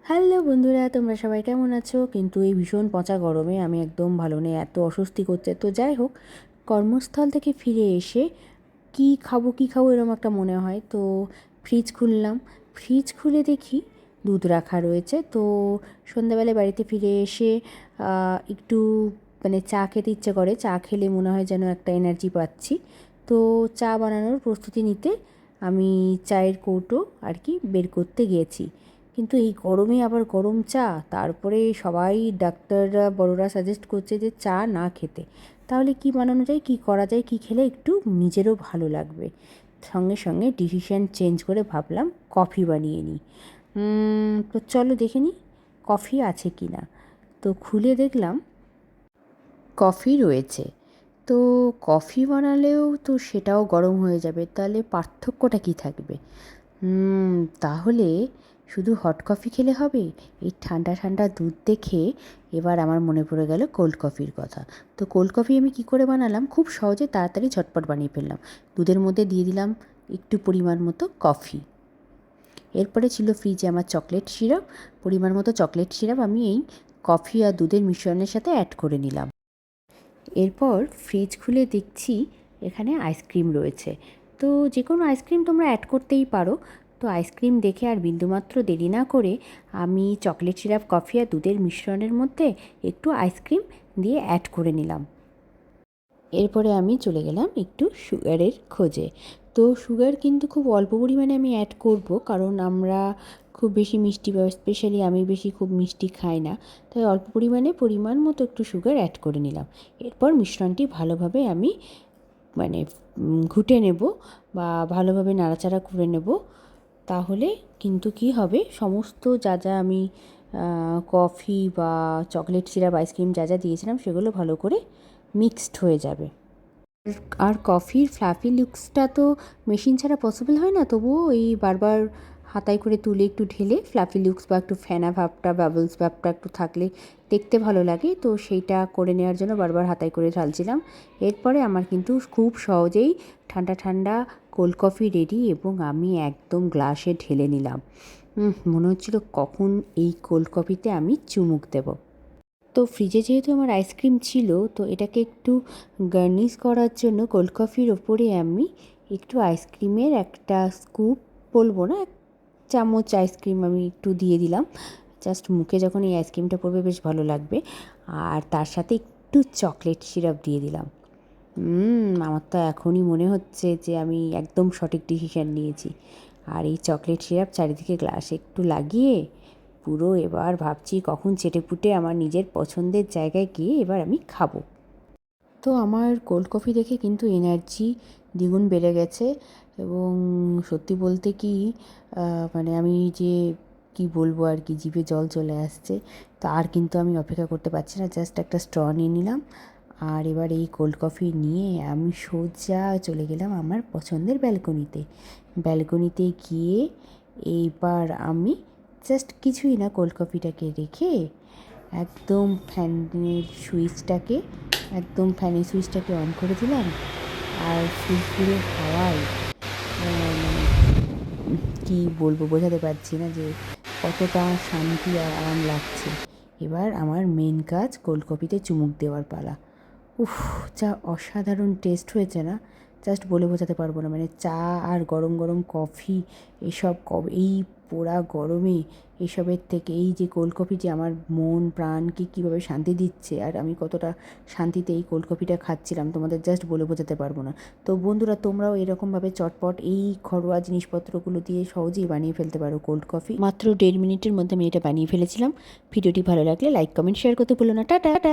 Hello বন্ধুরা, তোমরা সবাই কেমন আছো? কিন্তু এই ভীষণ পচা গরমে আমি একদম ভালো নেই, এত অস্বস্তি করছে। তো যাই হোক, কর্মস্থল থেকে ফিরে এসে কী খাবো এরকম একটা মনে হয়। তো ফ্রিজ খুললাম, ফ্রিজ খুলে দেখি দুধ রাখা রয়েছে। তো সন্ধ্যাবেলায় বাড়িতে ফিরে এসে একটু চা খেতে ইচ্ছে করে। চা খেলে মনে হয় যেন একটা এনার্জি পাচ্ছি। তো চা বানানোর প্রস্তুতি নিতে আমি চায়ের কৌটো আর কি বের করতে গিয়েছি। কিন্তু এই গরমে আবার গরম চা, তারপরে সবাই ডাক্তাররা বড়রা সাজেস্ট করছে যে চা না খেতে। তাহলে কি বানানো যায়, কি করা যায়, কি খেলে একটু নিজেরও ভালো লাগবে। সঙ্গে সঙ্গে ডিসিশন চেঞ্জ করে ভাবলাম কফি বানিয়ে নিই। তো চলো দেখে নিই কফি আছে কি না। তো খুলে দেখলাম কফি রয়েছে। তো কফি বানালেও তো সেটাও গরম হয়ে যাবে, তাহলে পার্থক্যটা কী থাকবে? হুম, তাহলে শুধু হট কফি খেলে হবে? এই ঠান্ডা ঠান্ডা দুধ দেখে এবার আমার মনে পড়ে গেল কোল্ড কফির কথা। তো কোল্ড কফি আমি কি করে বানালাম, খুব সহজে তাড়াতাড়ি ঝটপট বানিয়ে ফেললাম। দুধের মধ্যে দিয়ে দিলাম একটু পরিমাণ মতো কফি। এরপরে ছিল ফ্রিজে আমার চকলেট সিরাপ। পরিমাণ মতো চকলেট সিরাপ আমি এই কফি আর দুধের মিশ্রণের সাথে অ্যাড করে নিলাম। এরপর ফ্রিজ খুলে দেখছি এখানে আইসক্রিম রয়েছে। তো যে কোনো আইসক্রিম তোমরা অ্যাড করতেই পারো। তো আইসক্রিম দেখে আর বিন্দুমাত্র দেরি না করে আমি চকলেট সিরাপ, কফি আর দুধের মিশ্রণের মধ্যে একটু আইসক্রিম দিয়ে অ্যাড করে নিলাম। এরপরে আমি চলে গেলাম একটু সুগারের খোঁজে। তো সুগার কিন্তু খুব অল্প পরিমাণে আমি অ্যাড করব, কারণ আমরা খুব বেশি মিষ্টি বা স্পেশালি আমি বেশি খুব মিষ্টি খাই না। তাই অল্প পরিমাণ মতো একটু সুগার অ্যাড করে নিলাম। এরপর মিশ্রণটি ভালোভাবে আমি ঘুটে নেব বা ভালোভাবে নাড়াচাড়া করে নেব। তাহলে কিন্তু কি হবে, সমস্ত যা যা আমি কফি বা চকলেট সিরাপ, আইসক্রিম যা যা দিয়েছিলাম সেগুলো ভালো করে মিক্সড হয়ে যাবে। আর কফির ফ্লাফি লুকসটা তো মেশিন ছাড়া পসিবল হয় না, তবুও এই বারবার হাতায় করে তুলে একটু ঢেলে ফ্লাফি লুকস বা একটু ফেনা ভাবটা, বাবলস ভাবটা একটু থাকলে দেখতে ভালো লাগে। তো সেইটা করে নেওয়ার জন্য বারবার হাতায় করে ঢালছিলাম। এরপরে আমার কিন্তু খুব সহজেই ঠান্ডা ঠান্ডা কোল্ড কফি রেডি, এবং আমি একদম গ্লাসে ঢেলে নিলাম। মনে হচ্ছিল কখন এই কোল্ড কফিতে আমি চুমুক দেবো। তো ফ্রিজে যেহেতু আমার আইসক্রিম ছিল, তো এটাকে একটু গার্নিশ করার জন্য কোল্ড কফির ওপরে আমি একটু আইসক্রিমের একটা স্কুপ, বলবো না, এক চামচ আইসক্রিম আমি একটু দিয়ে দিলাম। জাস্ট মুখে যখন এই আইসক্রিমটা পড়বে বেশ ভালো লাগবে। আর তার সাথে একটু চকলেট সিরাপ দিয়ে দিলাম। আমার তো এখনই মনে হচ্ছে যে আমি একদম সঠিক ডিসিশান নিয়েছি। আর এই চকলেট সিরাপ চারিদিকে গ্লাসে একটু লাগিয়ে পুরো এবার ভাবছি কখন চেটেপুটে আমার নিজের পছন্দের জায়গায় গিয়ে এবার আমি খাবো। তো আমার কোল্ড কফি দেখে কিন্তু এনার্জি দ্বিগুণ বেড়ে গেছে। এবং সত্যি বলতে কি, আমি যে কি বলবো আর কি, জিভে জল চলে আসছে। তো আর কিন্তু আমি অপেক্ষা করতে পারছি না, জাস্ট একটা স্ট্র নিয়ে নিলাম। আর এবার এই কোল্ড কফি নিয়ে আমি সোজা চলে গেলাম আমার পছন্দের ব্যালকনিতে। ব্যালকনিতে গিয়ে এইবার আমি জাস্ট কিছুই না, কোল্ড কফিটাকে রেখে একদম ফ্যানের সুইচটাকে অন করে দিলাম। আর ফুরফুরে হাওয়ায় কী বলবো, বোঝাতে পারছি না যে কতটা শান্তি আর আরাম লাগছে। এবার আমার মেন কাজ কোল্ড কফিতে চুমুক দেওয়ার পালা। উফ, যা অসাধারণ টেস্ট হয়েছে না, জাস্ট বলে বোঝাতে পারবো না। চা আর গরম গরম কফি, এই পোড়া গরমে এসবের থেকে এই যে কোল্ড কফি যে আমার মন প্রাণকে কীভাবে শান্তি দিচ্ছে, আর আমি কতটা শান্তিতে এই কোল্ড কফিটা খাচ্ছিলাম, তোমাদের জাস্ট বলে বোঝাতে পারবো না। তো বন্ধুরা, তোমরাও এরকমভাবে চটপট এই ঘরোয়া জিনিসপত্রগুলো দিয়ে সহজেই বানিয়ে ফেলতে পারো কোল্ড কফি। মাত্র 1.5 মিনিটের মধ্যে আমি এটা বানিয়ে ফেলেছিলাম। ভিডিওটি ভালো লাগলে লাইক, কমেন্ট, শেয়ার করতে ভুলো না। টাটা।